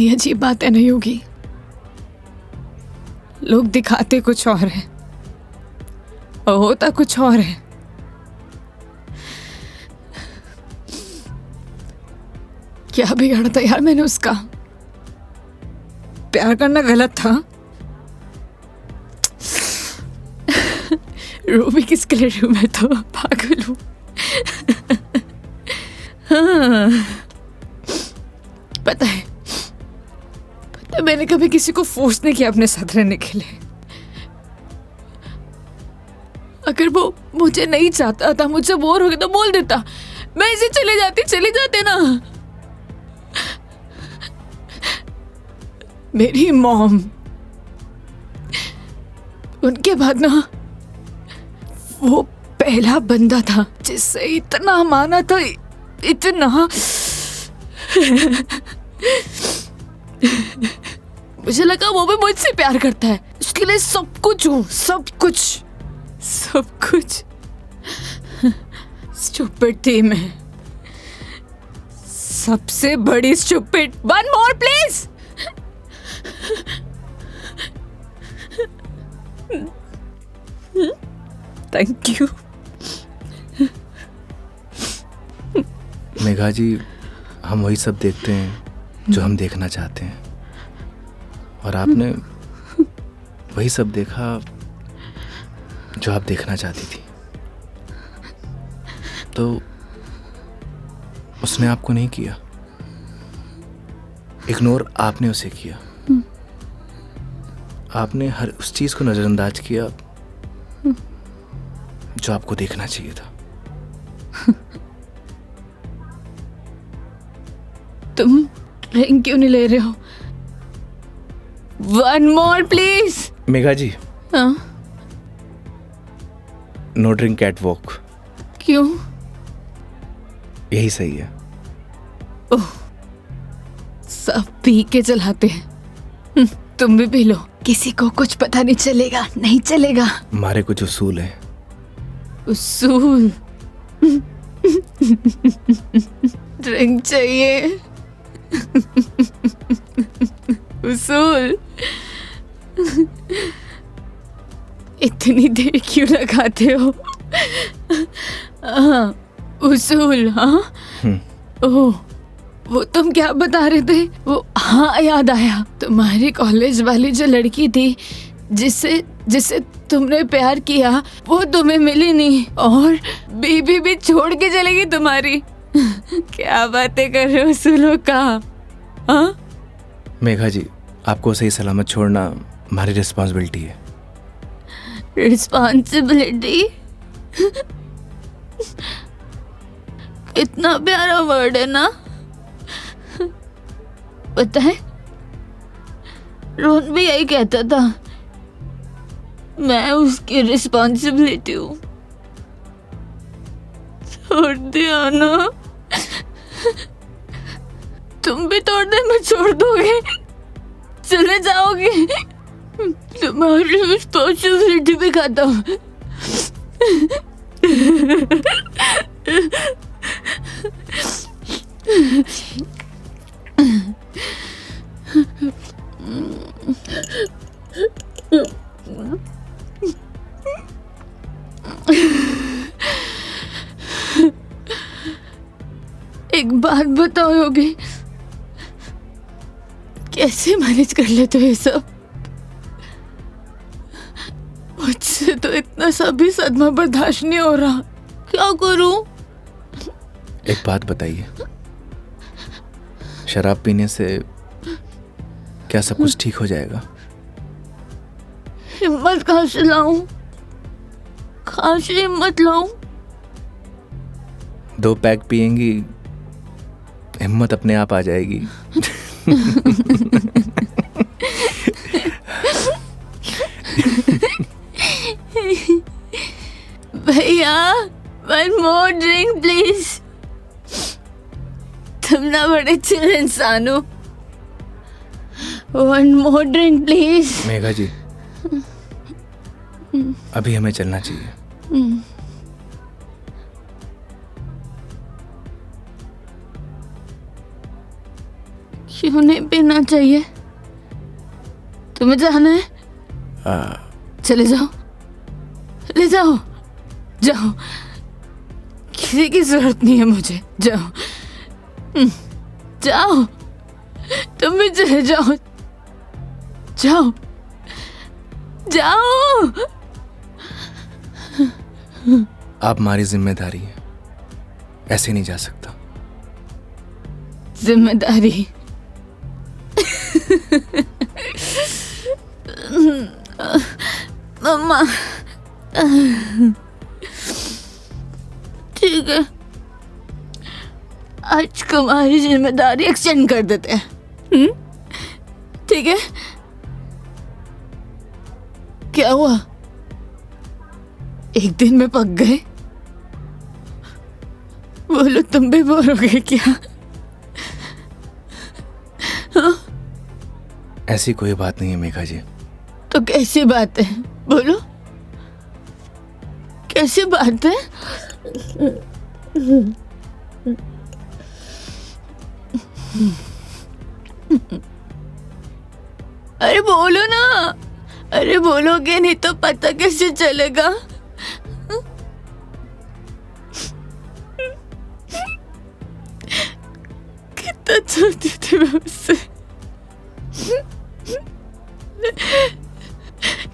कितनी अजीब बात है ना योगी। लोग दिखाते कुछ और है और होता कुछ और है। क्या बिगाड़ा था यार मैंने उसका? प्यार करना गलत था। रो भी किसके लिए रही हूं, मैं तो पागल हूं। हाँ, पता है मैंने कभी किसी को फोर्स नहीं किया अपने साथ रहने के लिए। अगर वो मुझे नहीं चाहता था, मुझसे बोर हो गया तो बोल देता, मैं इसे चले जाते ना। मेरी मॉम, उनके बाद ना वो पहला बंदा था जिससे इतना माना था, इतना। मुझे लगा वो भी मुझसे प्यार करता है, उसके लिए सब कुछ हूँ, सब कुछ। स्टूपिड थी मैं, सबसे बड़ी stupid. One more please. Thank you. Megha ji, हम वही सब देखते हैं जो हम देखना चाहते हैं, और आपने वही सब देखा जो आप देखना चाहती थी। तो उसने आपको नहीं किया, इग्नोर आपने उसे किया। आपने हर उस चीज को नजरअंदाज किया जो आपको देखना चाहिए था। तुम ड्रिंक क्यों नहीं ले रहे हो? One more please. Megha ji, हाँ? No drink at work. क्यों? यही सही है। ओह, सब पी के चलाते हैं। तुम भी पी लो, किसी को कुछ पता नहीं चलेगा। नहीं चलेगा। हमारे कुछ उसूल हैं। उसूल? ड्रिंक चाहिए। उसूल? इतनी देर क्यों लगाते हो? हाँ, उसूल। हाँ, ओह, वो तुम क्या बता रहे थे? वो, हाँ याद आया, तुम्हारी कॉलेज वाली जो लड़की थी जिससे तुमने प्यार किया, वो तुम्हें मिली नहीं और बीबी भी छोड़ के चलेगी तुम्हारी। क्या बातें कर रहे हो सुनो का? हाँ? मेघा जी, आपको सही सलामत छोड़ना हमारी रिस्पॉन्सिबिलिटी है। रिस्पॉन्सिबिलिटी? कितना प्यारा वर्ड है ना? पता है, रोहन भी यही कहता था, मैं उसकी रिस्पॉन्सिबिलिटी हूँ। छोड़ दिया ना? तुम भी थोड़े में छोड़ दोगे? चले जाओगे? तुम्हारी रिस्पॉन्सिबिलिटी भी खत्म। एक बात बताओ योगी, कैसे मैनेज कर लेते हो ये सब? मुझसे तो इतना सभी सदमा बर्दाश्त नहीं हो रहा, क्या करूं? एक बात बताइए, शराब पीने से क्या सब कुछ ठीक हो जाएगा? हिम्मत कहाँ से लाऊं? कहाँ से हिम्मत लाऊं? 2 पैक पिएंगी, हिम्मत अपने आप आ जाएगी। भैया, वन मोर ड्रिंक प्लीज। तुम ना बड़े चिल इंसान हो। One more drink please. Megha ji, अभी हमें चलना चाहिए। क्यों? क्यों नहीं पीना चाहिए? तुम्हें जाना है? चले जाओ, ले जाओ, जाओ, किसी की जरूरत नहीं है मुझे। जाओ, जाओ, तुम भी चले जाओ, जाओ, जाओ। आप हमारी जिम्मेदारी है, ऐसे नहीं जा सकता। जिम्मेदारी? मम्मा, ठीक है, आज तुम्हारी जिम्मेदारी एक्सटेंड कर देते हैं। ठीक है? क्या हुआ? एक दिन में पक गए? बोलो, तुम भी बोर हो गए क्या? हाँ? ऐसी कोई बात नहीं है मेघा जी। तो कैसी बात है? बोलो, कैसी बात है? अरे बोलो ना, अरे बोलोगे नहीं तो पता कैसे चलेगा? कितना चाहती थी मैं उससे,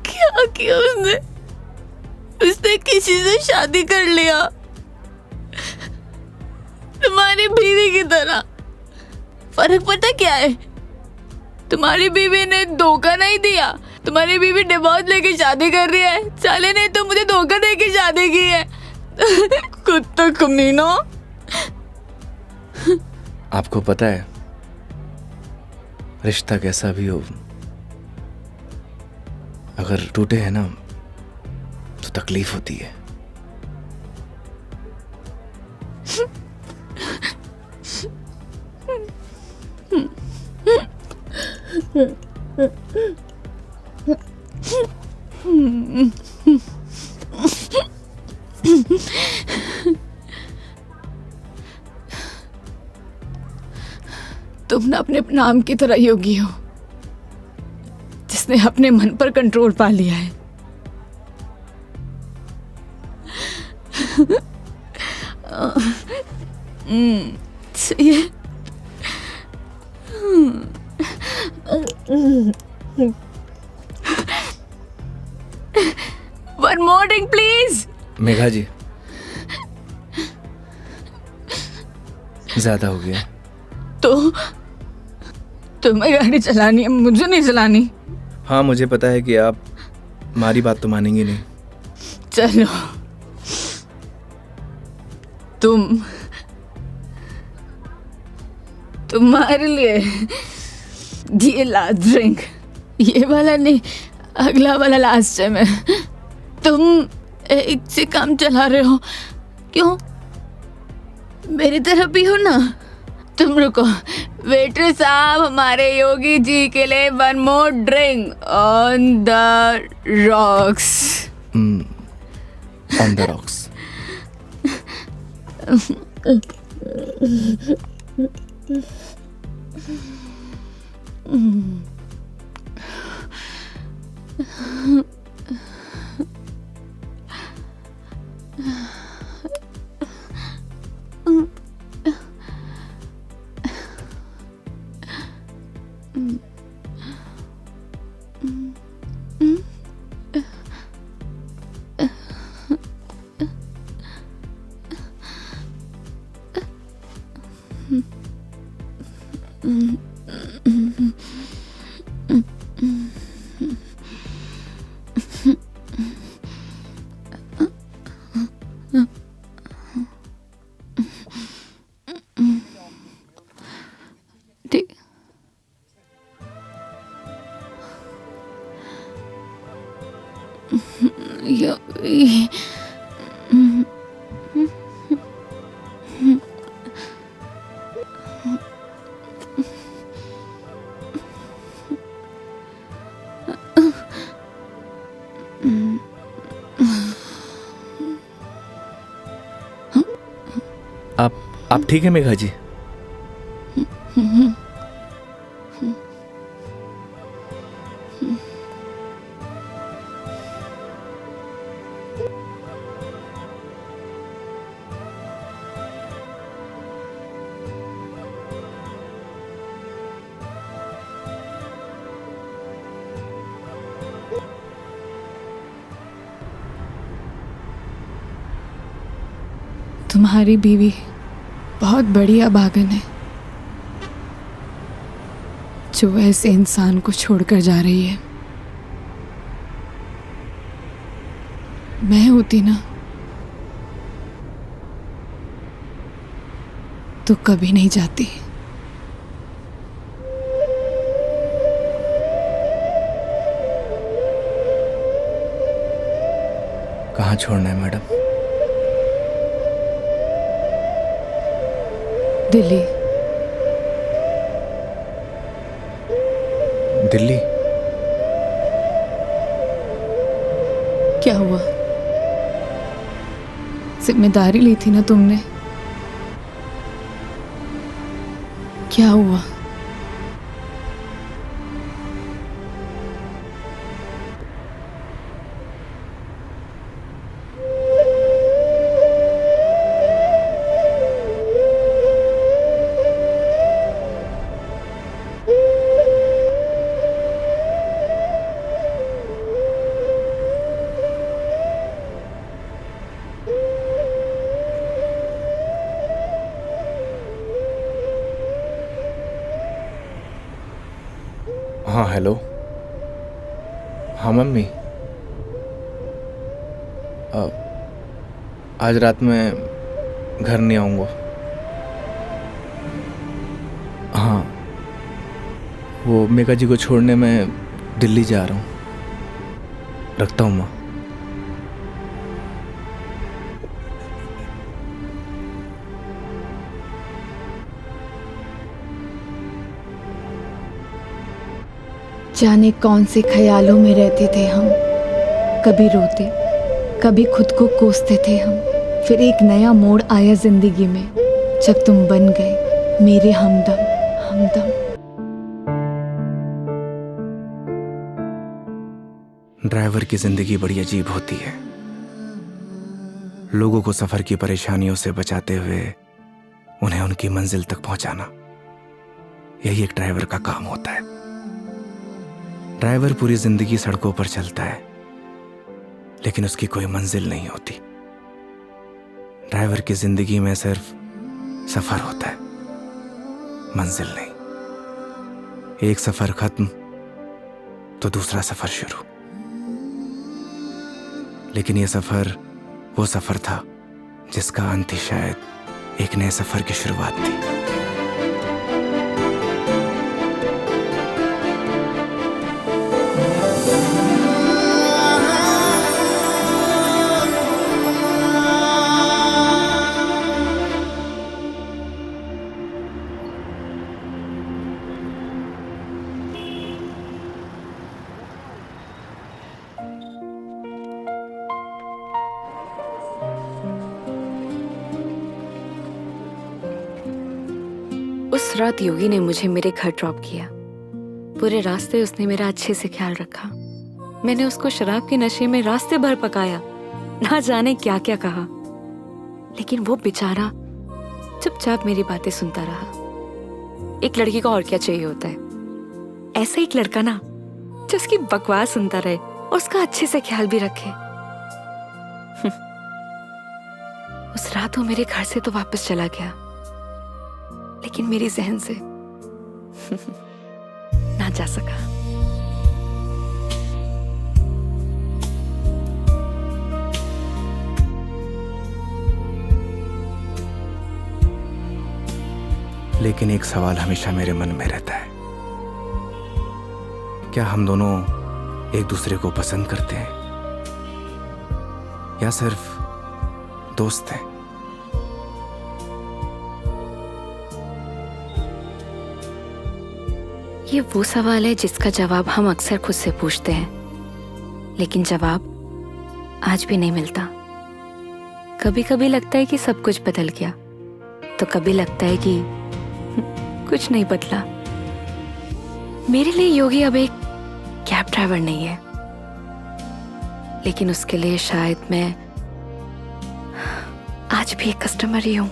क्या किया उसने? उसने किसी से शादी कर लिया, तुम्हारी बीवी की तरह। फर्क पता क्या है? तुम्हारी बीवी ने धोखा नहीं दिया, तुम्हारी बीवी डिवोर्स लेके शादी कर रही है। साले ने तो मुझे धोखा दे के शादी की है। कुत्ता कमीना। आपको पता है, रिश्ता कैसा भी हो, अगर टूटे है ना तो तकलीफ होती है। तुम ना अपने नाम की तरह योगी हो, जिसने अपने मन पर कंट्रोल पा लिया है। सही है। One more drink, please. Megha जी, ज्यादा हो गया। तो तुम्हें गाड़ी चलानी है, मुझे नहीं चलानी। हाँ, मुझे पता है कि आप हमारी बात तो मानेंगी नहीं। चलो, तुम्हारे लिए ये लास्ट ड्रिंक, ये वाला नहीं, अगला वाला लास्ट है। मैं तुम एक से काम चला रहे हो, क्यों? मेरी तरह भी हो ना। तुम रुको, वेटर साहब, हमारे योगी जी के लिए one more drink on the rocks. On the rocks. आप ठीक है मेघा जी? तुम्हारी बीवी बहुत बड़ी अभागन है जो ऐसे इंसान को छोड़कर जा रही है। मैं होती ना तो कभी नहीं जाती। कहाँ छोड़ना है मैडम? दिल्ली। दिल्ली? क्या हुआ? जिम्मेदारी ली थी ना तुमने। क्या हुआ? हाँ हेलो। हाँ मम्मी, आज रात में घर नहीं आऊँगा। हाँ, वो मेघा जी को छोड़ने मैं दिल्ली जा रहा हूँ। रखता हूँ माँ। जाने कौन से ख्यालों में रहते थे हम। कभी रोते, कभी खुद को कोसते थे हम। फिर एक नया मोड़ आया जिंदगी में जब तुम बन गए मेरे हमदम। ड्राइवर की जिंदगी बड़ी अजीब होती है। लोगों को सफर की परेशानियों से बचाते हुए उन्हें उनकी मंजिल तक पहुंचाना, यही एक ड्राइवर का काम होता है। ड्राइवर पूरी जिंदगी सड़कों पर चलता है, लेकिन उसकी कोई मंजिल नहीं होती। ड्राइवर की जिंदगी में सिर्फ सफर होता है, मंजिल नहीं। एक सफर खत्म तो दूसरा सफर शुरू। लेकिन यह सफर वो सफर था जिसका अंत ही शायद एक नए सफर की शुरुआत थी। उस रात योगी ने मुझे मेरे घर ड्रॉप किया। पूरे रास्ते उसने मेरा अच्छे से ख्याल रखा। मैंने उसको शराब के नशे में रास्ते भर पकाया, ना जाने क्या क्या कहा, लेकिन वो बेचारा चुपचाप मेरी बातें सुनता रहा। एक लड़की को और क्या चाहिए होता है? ऐसा एक लड़का ना जो उसकी बकवास सुनता रहे और उसका अच्छे से ख्याल भी रखे। उस रात वो मेरे घर से तो वापस चला गया, लेकिन मेरी जहन से ना जा सका। लेकिन एक सवाल हमेशा मेरे मन में रहता है, क्या हम दोनों एक दूसरे को पसंद करते हैं या सिर्फ दोस्त हैं? ये वो सवाल है जिसका जवाब हम अक्सर खुद से पूछते हैं, लेकिन जवाब आज भी नहीं मिलता। कभी कभी लगता है कि सब कुछ बदल गया, तो कभी लगता है कि कुछ नहीं बदला। मेरे लिए योगी अब एक क्या कैब ड्राइवर नहीं है, लेकिन उसके लिए शायद मैं आज भी एक कस्टमर ही हूं।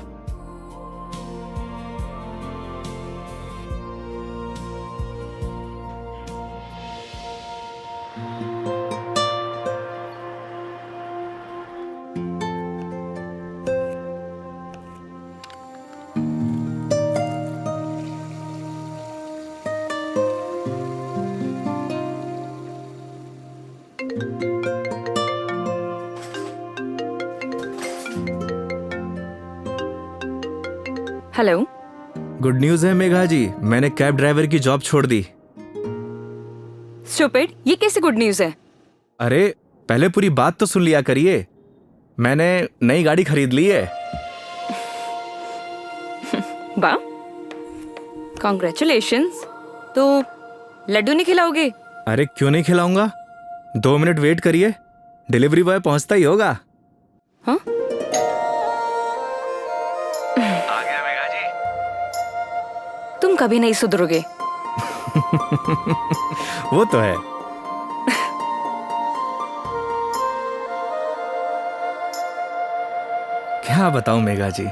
हेलो। गुड न्यूज है मेघा जी, मैंने कैब ड्राइवर की जॉब छोड़ दी। स्टूपिड, ये कैसी गुड न्यूज है? अरे पहले पूरी बात तो सुन लिया करिए। मैंने नई गाड़ी खरीद ली है। वाह, कॉन्ग्रेचुलेशंस। तो लड्डू नहीं खिलाओगे? अरे क्यों नहीं खिलाऊंगा, 2 मिनट वेट करिए, डिलीवरी बॉय पहुंचता ही होगा। हाँ? आ गया मेघा जी। तुम कभी नहीं सुधरोगे। वो तो है। क्या बताऊं मेघा जी,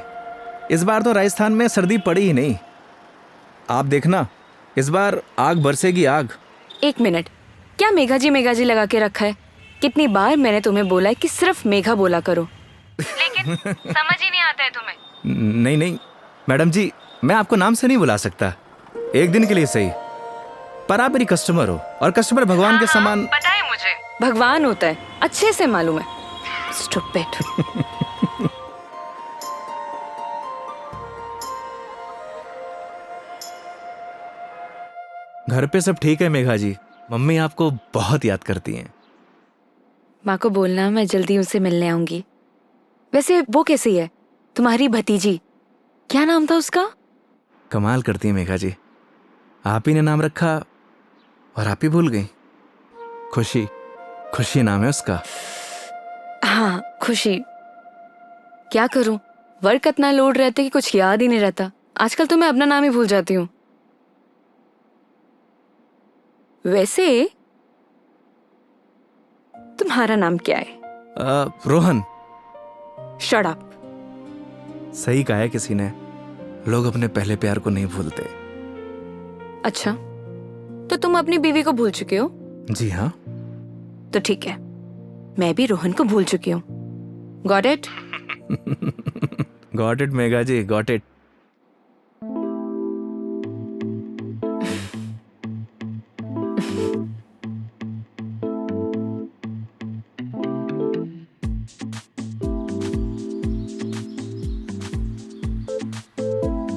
इस बार तो राजस्थान में सर्दी पड़ी ही नहीं। आप देखना, इस बार आग बरसेगी आग। एक मिनट, क्या मेघा जी लगा के रखा है? कितनी बार मैंने तुम्हें बोला है कि सिर्फ मेघा बोला करो, लेकिन समझ ही नहीं आता है तुम्हें। नहीं नहीं मैडम जी, मैं आपको नाम से नहीं बुला सकता, एक दिन के लिए सही, पर आप मेरी कस्टमर हो और कस्टमर भगवान के समान। पता है मुझे, भगवान होता है, अच्छे से मालूम है। स्टूपिड। घर पे सब ठीक है मेघा जी, मम्मी आपको बहुत याद करती हैं। माँ को बोलना मैं जल्दी उनसे मिलने आऊंगी। वैसे वो कैसी है, तुम्हारी भतीजी? क्या नाम था उसका? कमाल करती है मेघा जी, आप ही ने नाम रखा और आप ही भूल गई। खुशी, खुशी नाम है उसका। हाँ, खुशी। क्या करूं, वर्क इतना लोड रहता है कि कुछ याद ही नहीं रहता। आजकल तो मैं अपना नाम ही भूल जाती हूँ। वैसे तुम्हारा नाम क्या है? रोहन। Shut up. सही कहा है किसी ने, लोग अपने पहले प्यार को नहीं भूलते। अच्छा, तो तुम अपनी बीवी को भूल चुके हो? जी हाँ। तो ठीक है, मैं भी रोहन को भूल चुकी हूँ। Got it? Got it Megha ji, got it.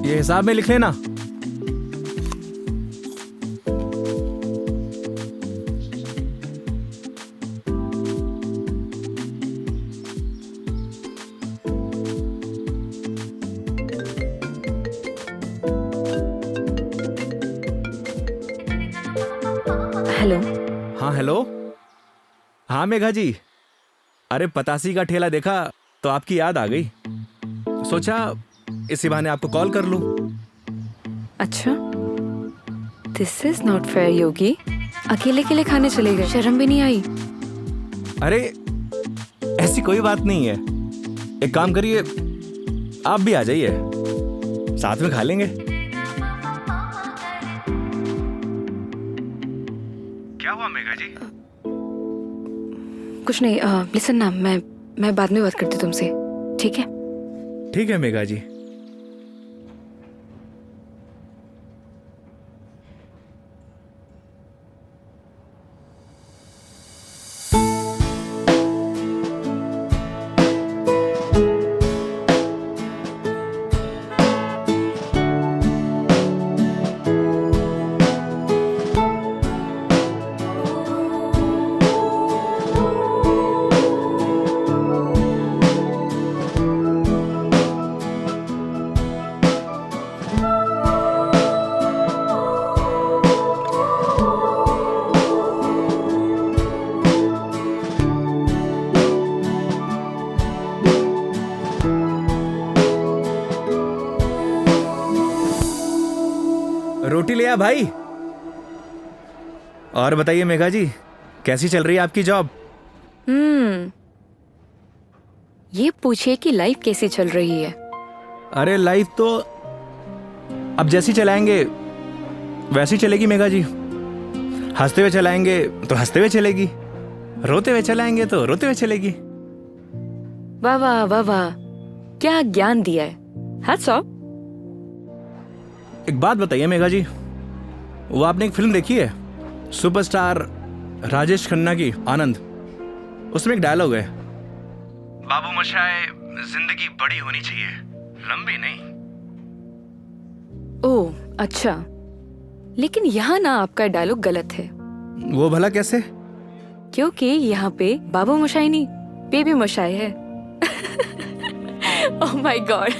ये हिसाब में लिख लेना। हेलो। हाँ हेलो। हाँ मेघा जी, अरे पतासी का ठेला देखा तो आपकी याद आ गई, सोचा इसी बहाने आपको कॉल कर लूं। अच्छा, दिस इज नॉट फेयर योगी। अकेले अकेले खाने चले गए, शर्म भी नहीं आई? अरे ऐसी कोई बात नहीं है, एक काम करिए, आप भी आ जाइए, साथ में खा लेंगे। क्या हुआ मेघा जी? कुछ नहीं। लिसन ना, मैं बाद में बात करती हूँ तुमसे, ठीक है? ठीक है मेघा जी। रोटी ले आ भाई, और बताइए मेघा जी, कैसी चल रही है आपकी जॉब? ये पूछिए कि लाइफ कैसी चल रही है। अरे लाइफ तो अब जैसी चलाएंगे वैसी चलेगी मेघा जी। हंसते हुए चलाएंगे तो हंसते हुए चलेगी, रोते हुए चलाएंगे तो रोते हुए चलेगी। वाह वाह वाह वाह, क्या ज्ञान दिया है। Hats off. एक बात बताइए मेघा जी, वो आपने एक फिल्म देखी है सुपरस्टार राजेश खन्ना की, आनंद? उसमें एक डायलॉग है, बाबू मोशाय जिंदगी बड़ी होनी चाहिए, लंबी नहीं। ओह अच्छा, लेकिन यहाँ ना आपका डायलॉग गलत है। वो भला कैसे? क्योंकि यहाँ पे बाबू मोशाई नहीं, बेबी मोशाई है। Oh my God.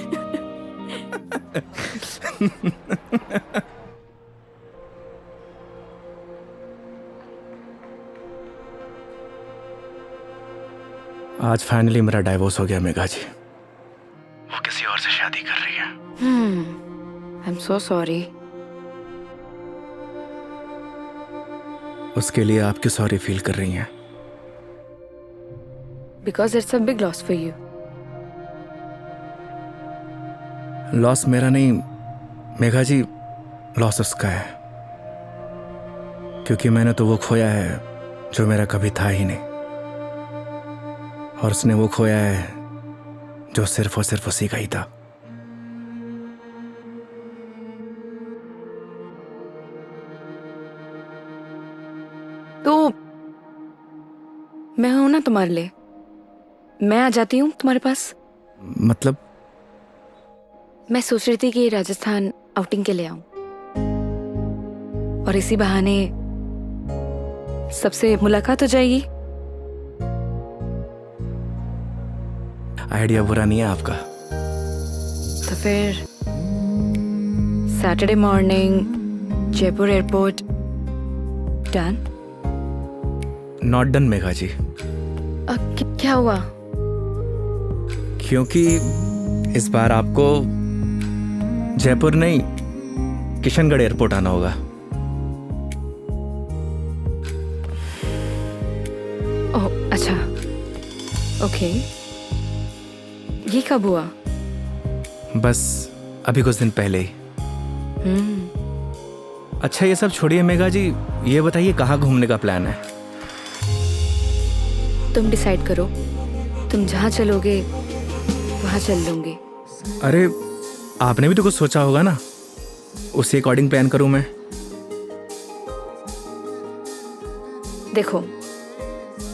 आज फाइनली मेरा डाइवोर्स हो गया मेघा जी। वो किसी और से शादी कर रही है। I am so sorry. उसके लिए आप क्यों सॉरी फील कर रही हैं? Because it's a big loss for you. Loss मेरा नहीं मेघा जी, लॉस उसका है, क्योंकि मैंने तो वो खोया है जो मेरा कभी था ही नहीं, और उसने वो खोया है जो सिर्फ और सिर्फ उसी का ही था। तो मैं हूं ना तुम्हारे लिए, मैं आ जाती हूँ तुम्हारे पास। मतलब? मैं सोच रही थी कि राजस्थान आउटिंग के लिए आऊं, और इसी बहाने सबसे मुलाकात हो जाएगी। आइडिया बुरा नहीं है आपका। तो फिर Saturday morning Jaipur airport. Done? Not done Megha ji. क्या हुआ? क्योंकि इस बार आपको जयपुर नहीं किशनगढ़ एयरपोर्ट आना होगा। ओह अच्छा, ओके। ये कब हुआ? बस अभी कुछ दिन पहले ही। अच्छा ये सब छोड़िए मेघा जी, ये बताइए कहाँ घूमने का प्लान है? तुम डिसाइड करो, तुम जहाँ चलोगे वहाँ चल लूंगी। अरे आपने भी तो कुछ सोचा होगा ना, उसी अकॉर्डिंग प्लान करूं मैं। देखो,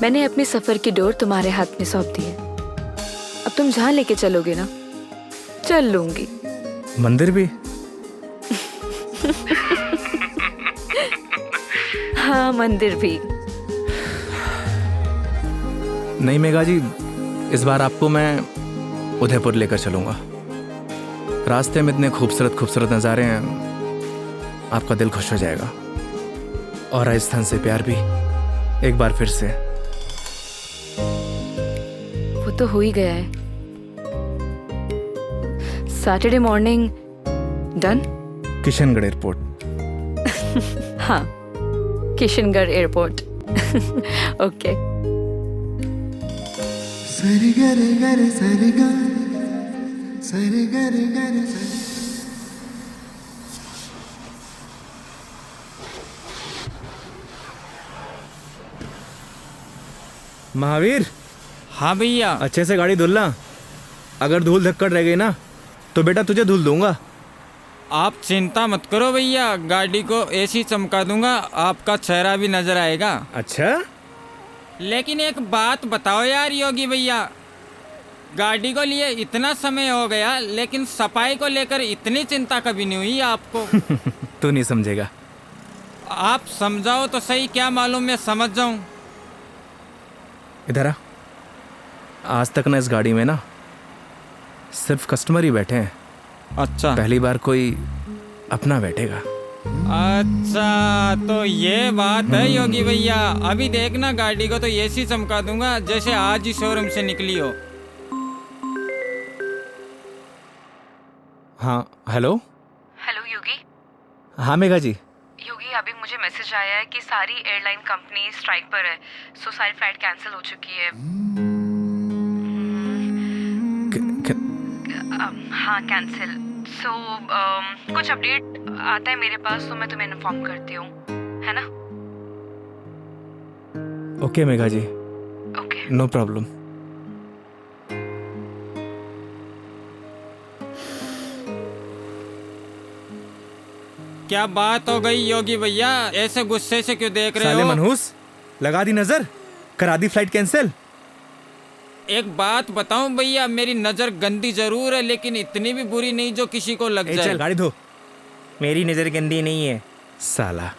मैंने अपने सफर की डोर तुम्हारे हाथ में सौंप दी है। अब तुम जहाँ लेके चलोगे ना, चल लूंगी। मंदिर भी? हाँ मंदिर भी। नहीं मेघा जी, इस बार आपको मैं उदयपुर लेकर चलूंगा। रास्ते में इतने खूबसूरत खूबसूरत नज़ारे हैं, आपका दिल खुश हो जाएगा। और राजस्थान से प्यार भी एक बार फिर से। वो तो हो ही गया है। Saturday morning done? Kishangarh airport. हाँ, किशनगढ़ एयरपोर्ट। ओके। सरी गरे गरे सरी गा, सरी गरे गरे सरी। महावीर, हाँ भैया। अच्छे से गाड़ी धुलना, अगर धूल धक्कड़ रह गई ना तो बेटा तुझे धुल दूंगा। आप चिंता मत करो भैया, गाड़ी को ऐसी चमका दूंगा, आपका चेहरा भी नजर आएगा। अच्छा? लेकिन एक बात बताओ यार योगी भैया, गाड़ी को लिए इतना समय हो गया लेकिन सफाई को लेकर इतनी चिंता कभी नहीं हुई आपको। तू नहीं समझेगा। आप समझाओ तो सही, क्या मालूम मैं समझ जाऊं। इधर आ। आज तक ना इस गाड़ी में ना सिर्फ कस्टमर ही बैठे हैं। अच्छा, पहली बार कोई अपना बैठेगा। अच्छा तो ये बात है योगी भैया। अभी देखना गाड़ी को तो ऐसी चमका दूंगा जैसे आज ही शोरूम से निकली हो। हाँ हेलो। हेलो योगी। हाँ मेघा जी। योगी अभी मुझे मैसेज आया है कि सारी एयरलाइन कंपनी स्ट्राइक पर है, सो सारी फ्लाइट कैंसिल हो चुकी है। हाँ कैंसिल। सो कुछ अपडेट आता है मेरे पास तो मैं तुम्हें इन्फॉर्म करती हूँ, है ना? Okay Megha ji, okay. No problem. क्या बात हो गई योगी भैया, ऐसे गुस्से से क्यों देख रहे साले हो? मनहूस, लगा दी नजर, करा दी फ्लाइट कैंसिल। एक बात बताऊं भैया, मेरी नजर गंदी जरूर है लेकिन इतनी भी बुरी नहीं जो किसी को लग चल जाए। गाड़ी धो। मेरी नजर गंदी नहीं है साला।